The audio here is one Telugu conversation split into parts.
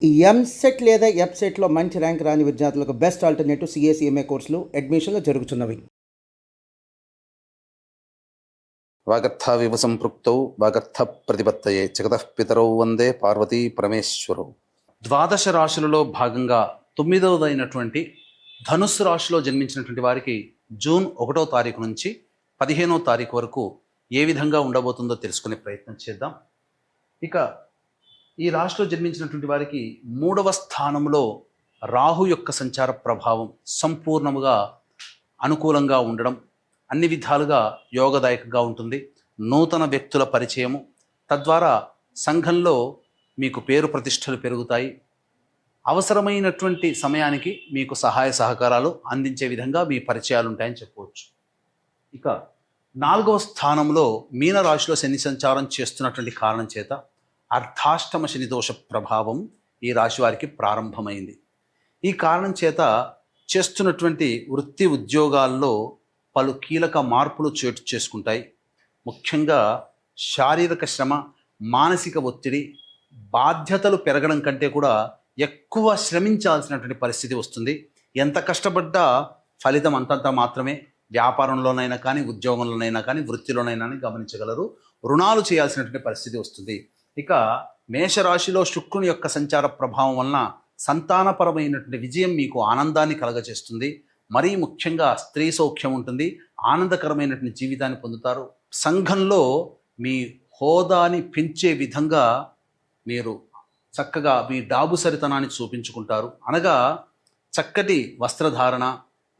ఈ ఎంసెట్ లేదా ఎఫ్సెట్లో మంచి ర్యాంక్ రాని విద్యార్థులకు బెస్ట్ ఆల్టర్నేటివ్ సిఎస్ఈఎంఏ కోర్సులు అడ్మిషన్లు జరుగుతున్నవి. వాగర్థావివ సంపృక్తౌ వాగర్థ ప్రతిపత్తయే జగతః పితరౌ వందే పార్వతీ పరమేశ్వరౌ. ద్వాదశ రాశులలో భాగంగా 9వదైనటువంటి ధనుస్సు రాశిలో జన్మించినటువంటి వారికి జూన్ 1వ తారీఖు నుంచి 15వ తారీఖు వరకు ఏ విధంగా ఉండబోతుందో తెలుసుకునే ప్రయత్నం చేద్దాం. ఇక ఈ రాశిలో జన్మించినటువంటి వారికి 3వ స్థానంలో రాహు యొక్క సంచార ప్రభావం సంపూర్ణముగా అనుకూలంగా ఉండడం అన్ని విధాలుగా యోగదాయకంగా ఉంటుంది. నూతన వ్యక్తుల పరిచయము, తద్వారా సంఘంలో మీకు పేరు ప్రతిష్టలు పెరుగుతాయి. అవసరమైనటువంటి సమయానికి మీకు సహాయ సహకారాలు అందించే విధంగా మీ పరిచయాలు ఉంటాయని చెప్పవచ్చు. ఇక 4వ స్థానంలో మీనరాశిలో శని సంచారం చేస్తున్నటువంటి కారణం చేత అర్ధాష్టమ శని దోష ప్రభావం ఈ రాశి వారికి ప్రారంభమైంది. ఈ కారణం చేత చేస్తున్నటువంటి వృత్తి ఉద్యోగాల్లో పలు కీలక మార్పులు చోటు చేసుకుంటాయి. ముఖ్యంగా శారీరక శ్రమ, మానసిక ఒత్తిడి, బాధ్యతలు పెరగడం కంటే కూడా ఎక్కువ శ్రమించాల్సినటువంటి పరిస్థితి వస్తుంది. ఎంత కష్టపడ్డా ఫలితం అంతంత మాత్రమే. వ్యాపారంలోనైనా కానీ, ఉద్యోగంలోనైనా కానీ, వృత్తిలోనైనా గమనించగలరు. రుణాలు చేయాల్సినటువంటి పరిస్థితి వస్తుంది. ఇక మేషరాశిలో శుక్రుని యొక్క సంచార ప్రభావం వలన సంతానపరమైనటువంటి విజయం మీకు ఆనందాన్ని కలగజేస్తుంది. మరీ ముఖ్యంగా స్త్రీ సౌఖ్యం ఉంటుంది. ఆనందకరమైనటువంటి జీవితాన్ని పొందుతారు. సంఘంలో మీ హోదాని పెంచే విధంగా మీరు చక్కగా మీ డాబుసరితనాన్ని చూపించుకుంటారు. అనగా చక్కటి వస్త్రధారణ,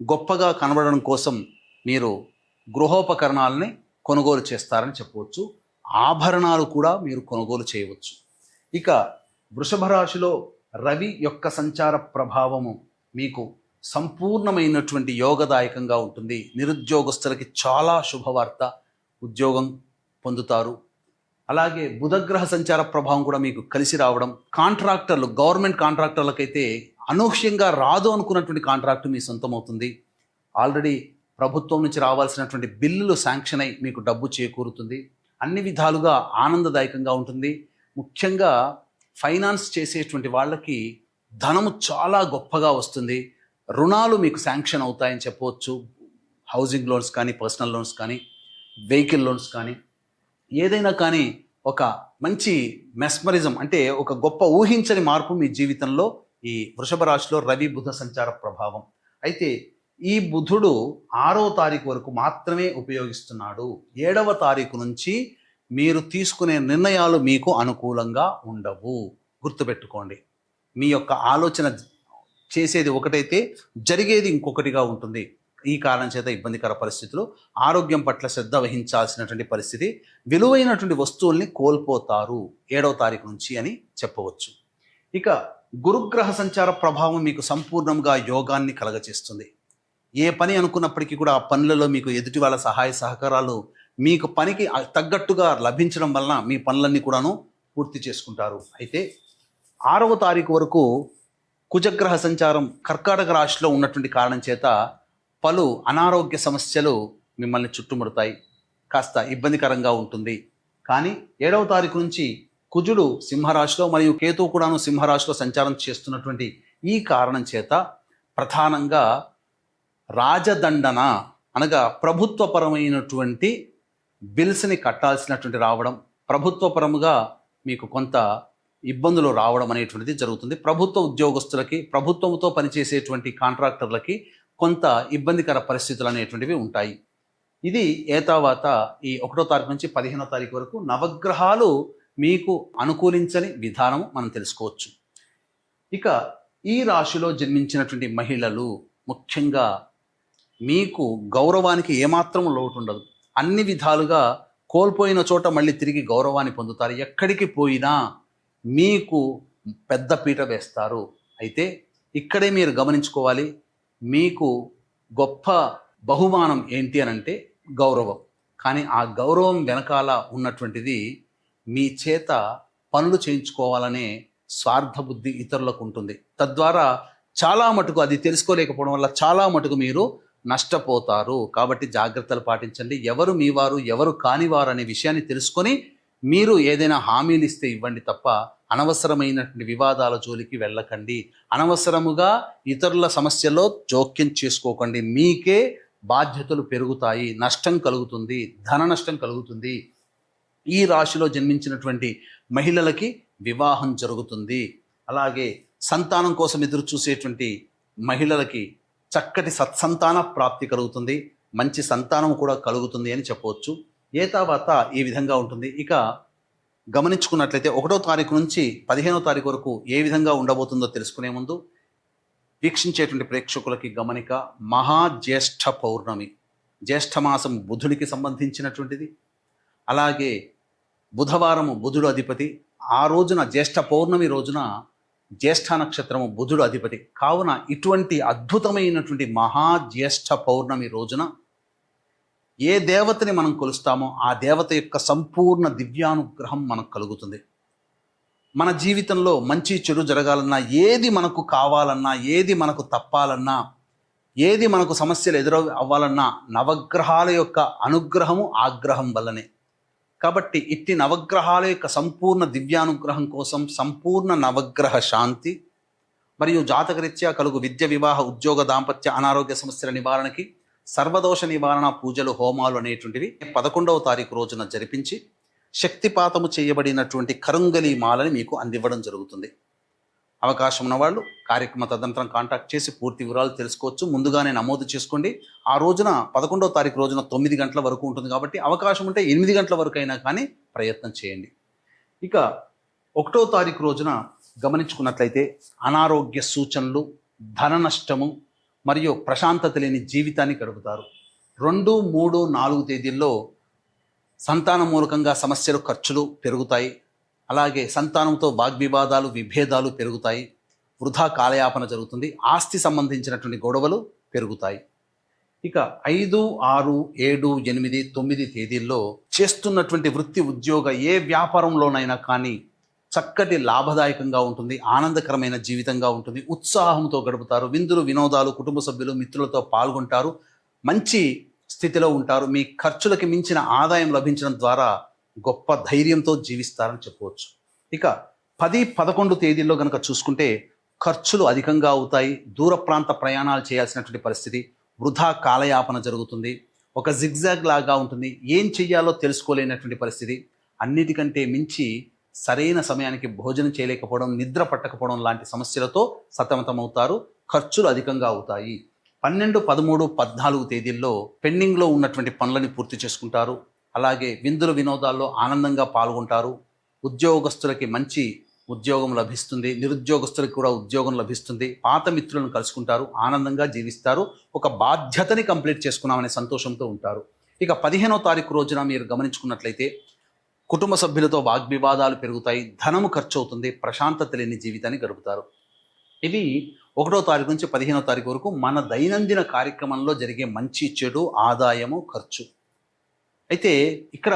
గొప్పగా కనబడడం కోసం మీరు గృహోపకరణాలని కొనుగోలు చేస్తారని చెప్పవచ్చు. ఆభరణాలు కూడా మీరు కొనుగోలు చేయవచ్చు. ఇక వృషభ రాశిలో రవి యొక్క సంచార ప్రభావము మీకు సంపూర్ణమైనటువంటి యోగదాయకంగా ఉంటుంది. నిరుద్యోగస్తులకి చాలా శుభవార్త, ఉద్యోగం పొందుతారు. అలాగే బుధగ్రహ సంచార ప్రభావం కూడా మీకు కలిసి రావడం, కాంట్రాక్టర్లు, గవర్నమెంట్ కాంట్రాక్టర్లకైతే అనూహ్యంగా రాదు అనుకున్నటువంటి కాంట్రాక్టు మీ సొంతమవుతుంది. ఆల్రెడీ ప్రభుత్వం నుంచి రావాల్సినటువంటి బిల్లులు శాంక్షన్ అయి మీకు డబ్బు చేకూరుతుంది. అన్ని విధాలుగా ఆనందదాయకంగా ఉంటుంది. ముఖ్యంగా ఫైనాన్స్ చేసేటువంటి వాళ్ళకి ధనము చాలా గొప్పగా వస్తుంది. రుణాలు మీకు శాంక్షన్ అవుతాయని చెప్పవచ్చు. హౌసింగ్ లోన్స్ కానీ, పర్సనల్ లోన్స్ కానీ, వెహికల్ లోన్స్ కానీ, ఏదైనా కానీ ఒక మంచి మెస్మరిజం అంటే ఒక గొప్ప ఊహించని మార్పు మీ జీవితంలో ఈ వృషభ రాశిలో రవి బుధ సంచార ప్రభావం. అయితే ఈ బుధుడు 6వ తారీఖు వరకు మాత్రమే ఉపయోగిస్తున్నాడు. 7వ తారీఖు నుంచి మీరు తీసుకునే నిర్ణయాలు మీకు అనుకూలంగా ఉండవు. గుర్తుపెట్టుకోండి. మీ యొక్క ఆలోచన చేసేది ఒకటైతే జరిగేది ఇంకొకటిగా ఉంటుంది. ఈ కారణం చేత ఇబ్బందికర పరిస్థితులు, ఆరోగ్యం పట్ల శ్రద్ధ వహించాల్సినటువంటి పరిస్థితి, విలువైనటువంటి వస్తువుల్ని కోల్పోతారు 7వ తారీఖు నుంచి అని చెప్పవచ్చు. ఇక గురుగ్రహ సంచార ప్రభావం మీకు సంపూర్ణంగా యోగాన్ని కలగచేస్తుంది. ఏ పని అనుకున్నప్పటికీ కూడా ఆ పనులలో మీకు ఎదుటి వాళ్ళ సహాయ సహకారాలు మీకు పనికి తగ్గట్టుగా లభించడం వలన మీ పనులన్నీ కూడాను పూర్తి చేసుకుంటారు. అయితే 6వ తారీఖు వరకు కుజగ్రహ సంచారం కర్కాటక రాశిలో ఉన్నటువంటి కారణం చేత పలు అనారోగ్య సమస్యలు మిమ్మల్ని చుట్టుముడతాయి. కాస్త ఇబ్బందికరంగా ఉంటుంది. కానీ 7వ తారీఖు నుంచి కుజుడు సింహరాశిలో మరియు కేతువు కూడాను సింహరాశిలో సంచారం చేస్తున్నటువంటి ఈ కారణం చేత ప్రధానంగా రాజదండన అనగా ప్రభుత్వపరమైనటువంటి బిల్స్ని కట్టాల్సినటువంటి రావడం, ప్రభుత్వపరముగా మీకు కొంత ఇబ్బందులు రావడం అనేటువంటిది జరుగుతుంది. ప్రభుత్వ ఉద్యోగస్తులకి, ప్రభుత్వంతో పనిచేసేటువంటి కాంట్రాక్టర్లకి కొంత ఇబ్బందికర పరిస్థితులు అనేటువంటివి ఉంటాయి. ఇది ఏతావాత ఈ 1వ తారీఖు నుంచి 15వ తారీఖు వరకు నవగ్రహాలు మీకు అనుకూలించని విధానం మనం తెలుసుకోవచ్చు. ఇక ఈ రాశిలో జన్మించినటువంటి మహిళలు ముఖ్యంగా మీకు గౌరవానికి ఏమాత్రం లోటు ఉండదు. అన్ని విధాలుగా కోల్పోయిన చోట మళ్ళీ తిరిగి గౌరవాన్ని పొందుతారు. ఎక్కడికి పోయినా మీకు పెద్ద పీట వేస్తారు. అయితే ఇక్కడే మీరు గమనించుకోవాలి, మీకు గొప్ప బహుమానం ఏంటి అని అంటే గౌరవం. కానీ ఆ గౌరవం వెనకాల ఉన్నటువంటిది మీ చేత పనులు చేయించుకోవాలనే స్వార్థ బుద్ధి ఇతరులకు ఉంటుంది. తద్వారా చాలా మటుకు అది తెలుసుకోలేకపోవడం వల్ల చాలా మటుకు మీరు నష్టపోతారు. కాబట్టి జాగ్రత్తలు పాటించండి. ఎవరు మీవారు, ఎవరు కానివారు అనే విషయాన్ని తెలుసుకొని మీరు ఏదైనా హామీలు ఇస్తే ఇవ్వండి తప్ప అనవసరమైనటువంటి వివాదాల జోలికి వెళ్ళకండి. అనవసరముగా ఇతరుల సమస్యల్లో జోక్యం చేసుకోకండి. మీకే బాధ్యతలు పెరుగుతాయి, నష్టం కలుగుతుంది, ధన నష్టం కలుగుతుంది. ఈ రాశిలో జన్మించినటువంటి మహిళలకి వివాహం జరుగుతుంది. అలాగే సంతానం కోసం ఎదురు చూసేటువంటి మహిళలకి చక్కటి సత్సంతాన ప్రాప్తి కలుగుతుంది, మంచి సంతానం కూడా కలుగుతుంది అని చెప్పవచ్చు. ఏతావాత ఈ విధంగా ఉంటుంది. ఇక గమనించుకున్నట్లయితే 1వ తారీఖు నుంచి 15వ తారీఖు వరకు ఏ విధంగా ఉండబోతుందో తెలుసుకునే ముందు వీక్షించేటువంటి ప్రేక్షకులకి గమనిక, మహాజ్యేష్ఠ పౌర్ణమి, జ్యేష్ఠమాసం బుధుడికి సంబంధించినటువంటిది. అలాగే బుధవారము బుధుడు అధిపతి. ఆ రోజున జ్యేష్ఠ పౌర్ణమి రోజున జ్యేష్ఠ నక్షత్రము బుధుడు అధిపతి కావున ఇటువంటి అద్భుతమైనటువంటి మహాజ్యేష్ఠ పౌర్ణమి రోజున ఏ దేవతని మనం కొలుస్తామో ఆ దేవత యొక్క సంపూర్ణ దివ్యానుగ్రహం మనకు కలుగుతుంది. మన జీవితంలో మంచి చెడు జరగాలన్నా, ఏది మనకు కావాలన్నా, ఏది మనకు తప్పాలన్నా, ఏది మనకు సమస్యలు అవ్వాలన్నా నవగ్రహాల యొక్క అనుగ్రహము ఆగ్రహం వల్లనే. కాబట్టి ఇట్టి నవగ్రహాల యొక్క సంపూర్ణ దివ్యానుగ్రహం కోసం సంపూర్ణ నవగ్రహ శాంతి మరియు జాతకరీత్యా కలుగు విద్య, వివాహ, ఉద్యోగ, దాంపత్య, అనారోగ్య సమస్యల నివారణకి సర్వదోష నివారణ పూజలు, హోమాలు అనేటువంటివి 11వ తారీఖు రోజున జరిపించి శక్తిపాతము చేయబడినటువంటి కరుంగలి మాలని మీకు అందివ్వడం జరుగుతుంది. అవకాశం ఉన్నవాళ్ళు కార్యక్రమ తదనంతరం కాంటాక్ట్ చేసి పూర్తి వివరాలు తెలుసుకోవచ్చు. ముందుగానే నమోదు చేసుకోండి. ఆ రోజున 11వ తారీఖు రోజున 9 గంటల వరకు ఉంటుంది కాబట్టి అవకాశం ఉంటే 8 గంటల వరకు అయినా కానీ ప్రయత్నం చేయండి. ఇక 1వ తారీఖు రోజున గమనించుకున్నట్లయితే అనారోగ్య సూచనలు, ధన నష్టము మరియు ప్రశాంతత లేని జీవితాన్ని గడుపుతారు. 2, 3, 4 తేదీల్లో సంతాన మూలకంగా సమస్యలు, ఖర్చులు పెరుగుతాయి. అలాగే సంతానంతో వాగ్వివాదాలు, విభేదాలు పెరుగుతాయి. వృధా కాలయాపన జరుగుతుంది. ఆస్తి సంబంధించినటువంటి గొడవలు పెరుగుతాయి. ఇక 5, 6, 7, 8, 9 తేదీల్లో చేస్తున్నటువంటి వృత్తి, ఉద్యోగ, ఏ వ్యాపారంలోనైనా కానీ చక్కటి లాభదాయకంగా ఉంటుంది, ఆనందకరమైన జీవితంగా ఉంటుంది, ఉత్సాహంతో గడుపుతారు. విందులు, వినోదాలు, కుటుంబ సభ్యులు, మిత్రులతో పాల్గొంటారు, మంచి స్థితిలో ఉంటారు. మీ ఖర్చులకి మించిన ఆదాయం లభించడం ద్వారా గొప్ప ధైర్యంతో జీవిస్తారని చెప్పవచ్చు. ఇక 10, 11 తేదీల్లో కనుక చూసుకుంటే ఖర్చులు అధికంగా అవుతాయి. దూర ప్రాంత ప్రయాణాలు చేయాల్సినటువంటి పరిస్థితి, వృధా కాలయాపన జరుగుతుంది, ఒక జిగ్జాగ్ లాగా ఉంటుంది, ఏం చెయ్యాలో తెలుసుకోలేనటువంటి పరిస్థితి. అన్నిటికంటే మించి సరైన సమయానికి భోజనం చేయలేకపోవడం, నిద్ర పట్టకపోవడం లాంటి సమస్యలతో సతమతమవుతారు. ఖర్చులు అధికంగా అవుతాయి. 12, 13, 14 తేదీల్లో పెండింగ్లో ఉన్నటువంటి పనులని పూర్తి చేసుకుంటారు. అలాగే విందుల, వినోదాల్లో ఆనందంగా పాల్గొంటారు. ఉద్యోగస్తులకి మంచి ఉద్యోగం లభిస్తుంది, నిరుద్యోగస్తులకు కూడా ఉద్యోగం లభిస్తుంది. పాత మిత్రులను కలుసుకుంటారు, ఆనందంగా జీవిస్తారు, ఒక బాధ్యతని కంప్లీట్ చేసుకున్నామనే సంతోషంతో ఉంటారు. ఇక 15వ తారీఖు రోజున మీరు గమనించుకున్నట్లయితే కుటుంబ సభ్యులతో వాగ్వివాదాలు పెరుగుతాయి, ధనము ఖర్చు అవుతుంది, ప్రశాంతత లేని జీవితాన్ని గడుపుతారు. ఇవి 1వ తారీఖు నుంచి 15వ తారీఖు వరకు మన దైనందిన కార్యక్రమంలో జరిగే మంచి, చెడు, ఆదాయము, ఖర్చు. అయితే ఇక్కడ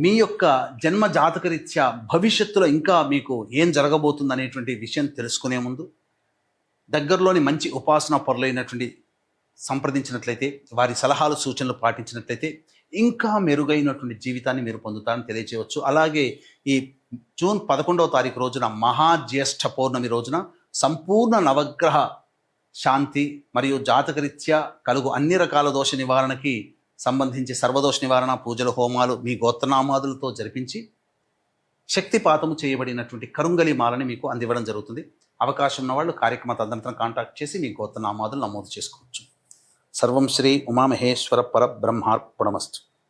మీ యొక్క జన్మ జాతకరీత్యా భవిష్యత్తులో ఇంకా మీకు ఏం జరగబోతుంది అనేటువంటి విషయం తెలుసుకునే ముందు దగ్గరలోని మంచి ఉపాసన పరులైనటువంటి సంప్రదించినట్లయితే, వారి సలహాలు, సూచనలు పాటించినట్లయితే ఇంకా మెరుగైనటువంటి జీవితాన్ని మీరు పొందుతారని తెలియజేయవచ్చు. అలాగే ఈ జూన్ 11వ తారీఖు రోజున మహాజ్యేష్ఠ పౌర్ణమి రోజున సంపూర్ణ నవగ్రహ శాంతి మరియు జాతకరీత్యా కలుగు అన్ని రకాల దోష నివారణకి సంబంధించి సర్వదోష నివారణ పూజలు, హోమాలు మీ గోత్రనామాదులతో జరిపించి శక్తిపాతము చేయబడినటువంటి కరుంగలి మాలని మీకు అందివ్వడం జరుగుతుంది. అవకాశం ఉన్న వాళ్ళు కార్యక్రమ తదనంతరం కాంటాక్ట్ చేసి మీ గోత్రనామాదులు నమోదు చేసుకోవచ్చు. సర్వం శ్రీ ఉమామహేశ్వర పరబ్రహ్మార్పణమస్తు.